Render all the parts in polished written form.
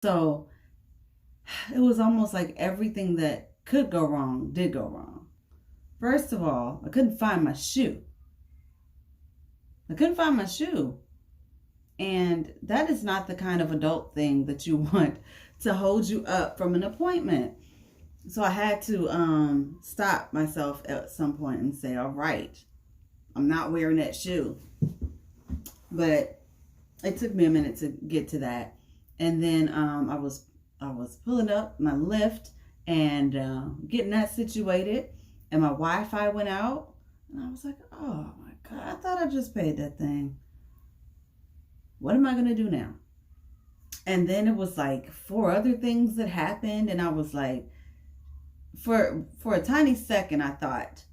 So it was almost like everything that could go wrong did go wrong. First of all, I couldn't find my shoe. I couldn't find my shoe. And that is not the kind of adult thing that you want to hold you up from an appointment. So I had to stop myself at some point and say, all right, I'm not wearing that shoe. But it took me a minute to get to that. And then I was pulling up my lift and getting that situated. And my Wi-Fi went out. And I was like, oh my God, I thought I just paid that thing. What am I going to do now? And then it was like 4 other things that happened. And I was like, for a tiny second, I thought,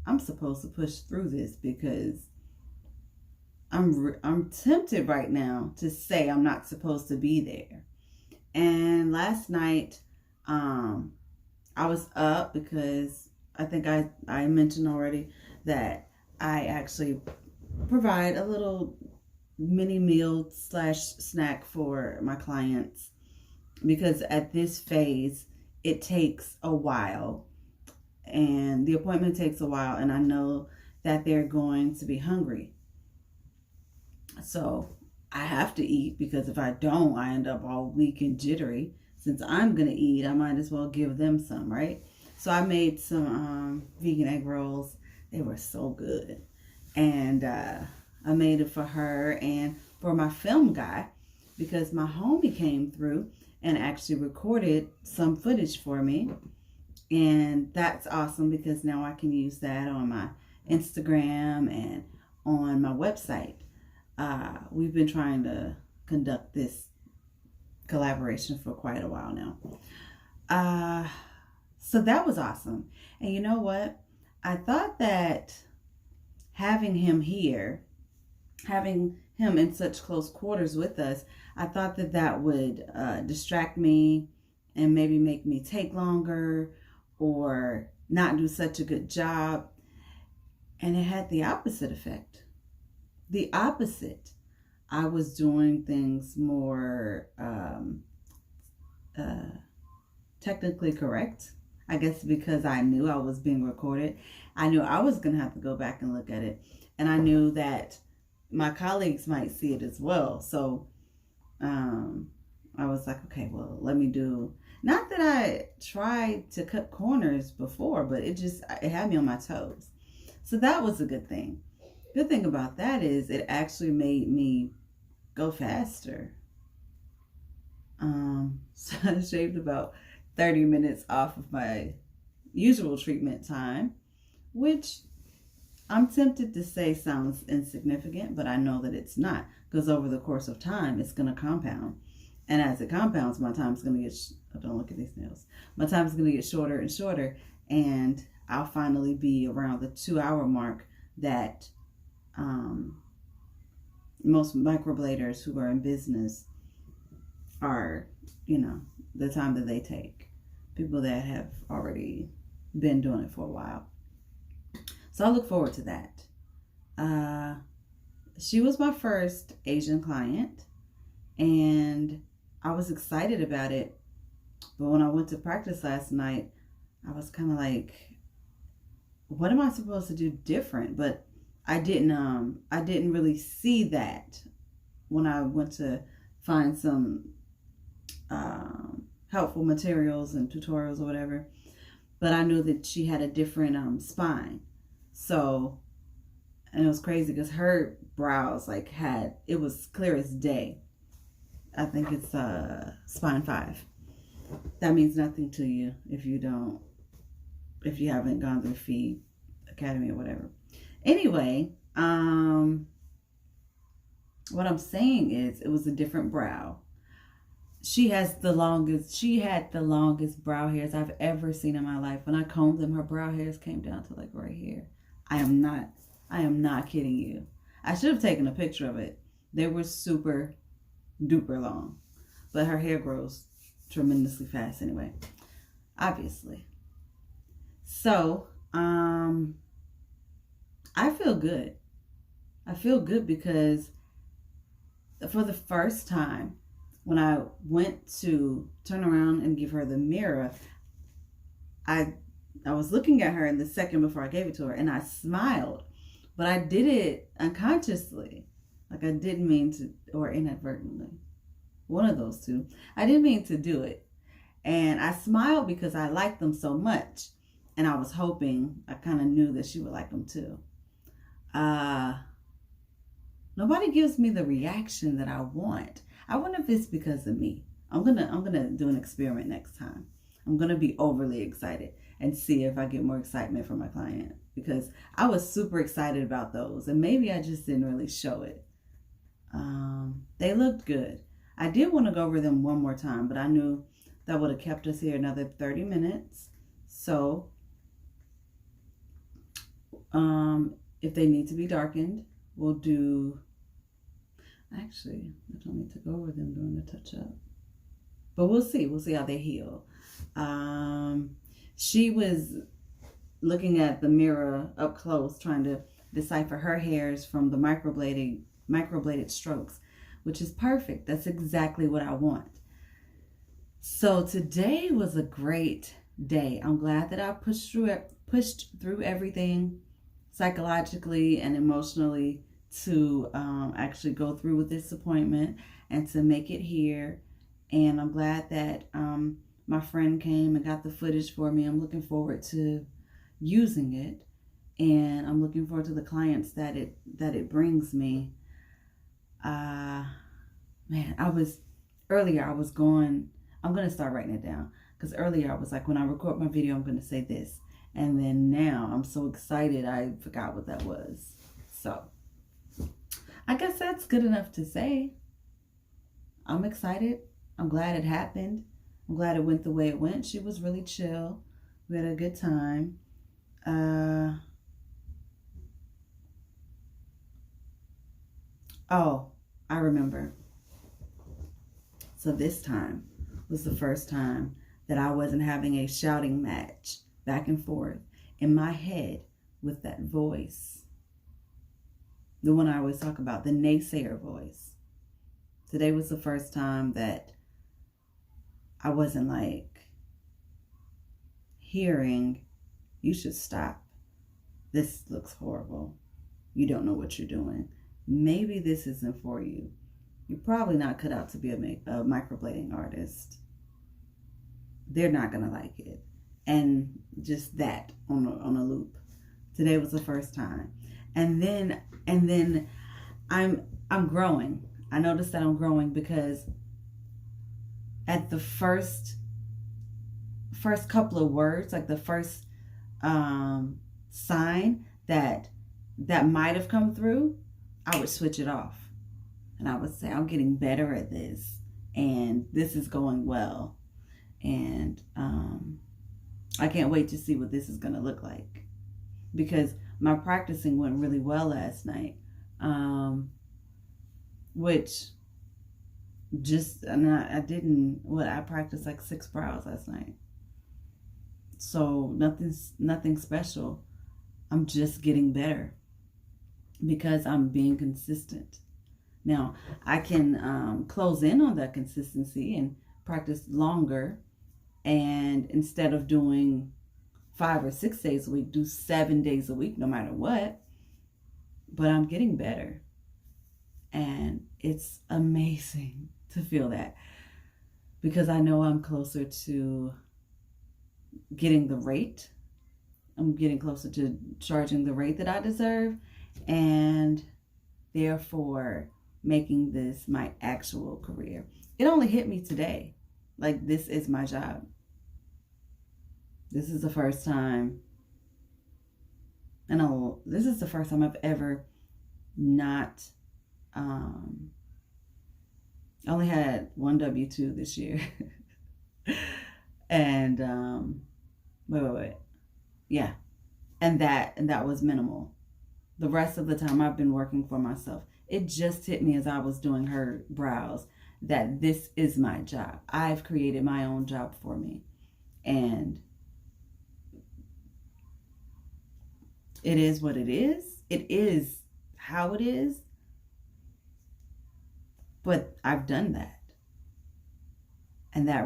I'm supposed to push through this because I'm tempted right now to say I'm not supposed to be there. And last night, I was up because I think I mentioned already that I actually provide a little mini meal / snack for my clients, because at this phase it takes a while and the appointment takes a while, and I know that they're going to be hungry. So I have to eat, because if I don't, I end up all weak and jittery. Since I'm going to eat, I might as well give them some, right? So I made some vegan egg rolls. They were so good. And I made it for her and for my film guy, because my homie came through and actually recorded some footage for me. And that's awesome, because now I can use that on my Instagram and on my website. We've been trying to conduct this collaboration for quite a while now. So that was awesome. And you know what? I thought that having him here, having him in such close quarters with us, I thought that that would distract me and maybe make me take longer or not do such a good job. And it had the opposite effect. The opposite. I was doing things more technically correct. I guess because I knew I was being recorded. I knew I was going to have to go back and look at it. And I knew that my colleagues might see it as well. So I was like, okay, well, let me do. Not that I tried to cut corners before, but it had me on my toes. So that was a good thing. Good thing about that is it actually made me go faster. So I shaved about 30 minutes off of my usual treatment time, which I'm tempted to say sounds insignificant, but I know that it's not, because over the course of time, it's going to compound. And as it compounds, my time's going to get, don't look at these nails, my time's going to get shorter and shorter, and I'll finally be around the 2-hour mark that most microbladers who are in business are, the time that they take. People that have already been doing it for a while. So I look forward to that. She was my first Asian client, and I was excited about it. But when I went to practice last night, I was kind of like, what am I supposed to do different? But I didn't really see that when I went to find some helpful materials and tutorials or whatever. But I knew that she had a different spine. So, and it was crazy because her brows it was clear as day. I think it's spine 5. That means nothing to you if you haven't gone through Feed Academy or whatever. Anyway, what I'm saying is it was a different brow. She had the longest brow hairs I've ever seen in my life. When I combed them, her brow hairs came down to right here. I am not kidding you. I should have taken a picture of it. They were super duper long, but her hair grows tremendously fast anyway, obviously. So, I feel good. I feel good because for the first time, when I went to turn around and give her the mirror, I was looking at her in the second before I gave it to her, and I smiled, but I did it unconsciously. Like I didn't mean to, or inadvertently. One of those two. I didn't mean to do it. And I smiled because I liked them so much. And I was hoping, I kind of knew that she would like them too. Nobody gives me the reaction that I want. I wonder if it's because of me. I'm gonna do an experiment next time. I'm gonna be overly excited and see if I get more excitement from my client, because I was super excited about those, and maybe I just didn't really show it. They looked good. I did want to go over them one more time, but I knew that would have kept us here another 30 minutes. So if they need to be darkened, we'll do, actually, I don't need to go over them during the touch-up, but we'll see how they heal. She was looking at the mirror up close, trying to decipher her hairs from the microbladed strokes, which is perfect. That's exactly what I want. So today was a great day. I'm glad that I pushed through everything psychologically and emotionally to actually go through with this appointment and to make it here. And I'm glad that my friend came and got the footage for me. I'm looking forward to using it, and I'm looking forward to the clients that it brings me. Man, I'm going to start writing it down, because earlier I was like, when I record my video, I'm going to say this. And then now I'm so excited, I forgot what that was. So I guess that's good enough to say. I'm excited. I'm glad it happened. I'm glad it went the way it went. She was really chill. We had a good time. Oh, I remember. So this time was the first time that I wasn't having a shouting match back and forth in my head with that voice. The one I always talk about, the naysayer voice. Today was the first time that I wasn't like hearing, you should stop. This looks horrible. You don't know what you're doing. Maybe this isn't for you. You're probably not cut out to be a microblading artist. They're not going to like it. And just that on a loop. Today was the first time. And then I'm growing. I noticed that I'm growing because at the first couple of words, like the first sign that might have come through, I would switch it off. And I would say, I'm getting better at this, and this is going well. And I can't wait to see what this is going to look like, because my practicing went really well last night, which just, I practiced like 6 brows last night. So nothing special. I'm just getting better because I'm being consistent. Now, I can close in on that consistency and practice longer, and instead of doing 5 or 6 days a week, do 7 days a week no matter what. But I'm getting better, and it's amazing to feel that, because I know I'm closer to getting the rate. I'm getting closer to charging the rate that I deserve, and therefore making this my actual career. It only hit me today. Like, this is my job. This is the first time, and this is the first time I've ever not, I only had one W-2 this year. And, wait. Yeah. And that was minimal. The rest of the time I've been working for myself. It just hit me as I was doing her brows that this is my job. I've created my own job for me. And it is what it is. It is how it is. But I've done that. And that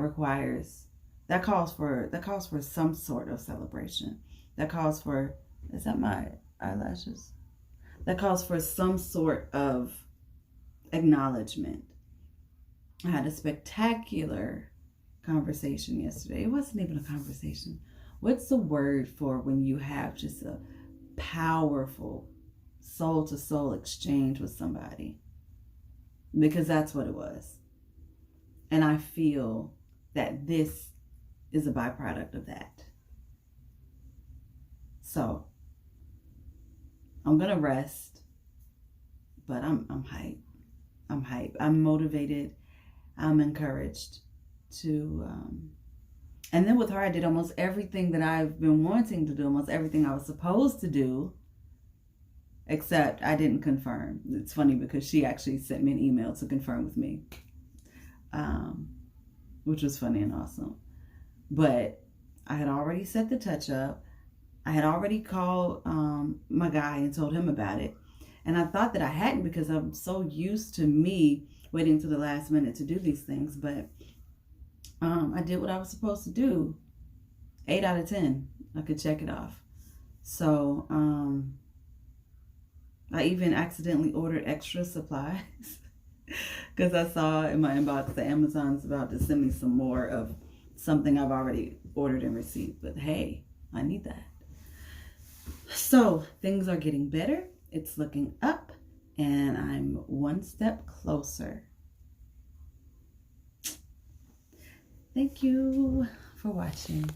calls for some sort of celebration. That calls for, is that my eyelashes? That calls for some sort of acknowledgement. I had a spectacular conversation yesterday. It wasn't even a conversation. What's the word for when you have just a powerful soul to soul exchange with somebody? Because that's what it was. And I feel that this is a byproduct of that. So I'm going to rest, but I'm hyped. I'm hyped. I'm motivated. I'm encouraged to, and then with her, I did almost everything that I've been wanting to do, almost everything I was supposed to do, except I didn't confirm. It's funny because she actually sent me an email to confirm with me, which was funny and awesome. But I had already set the touch up. I had already called my guy and told him about it. And I thought that I hadn't because I'm so used to me waiting to the last minute to do these things. But I did what I was supposed to do. 8 out of 10. I could check it off. So I even accidentally ordered extra supplies because I saw in my inbox that Amazon's about to send me some more of something I've already ordered and received. But hey, I need that. So things are getting better. It's looking up and I'm one step closer. Thank you for watching.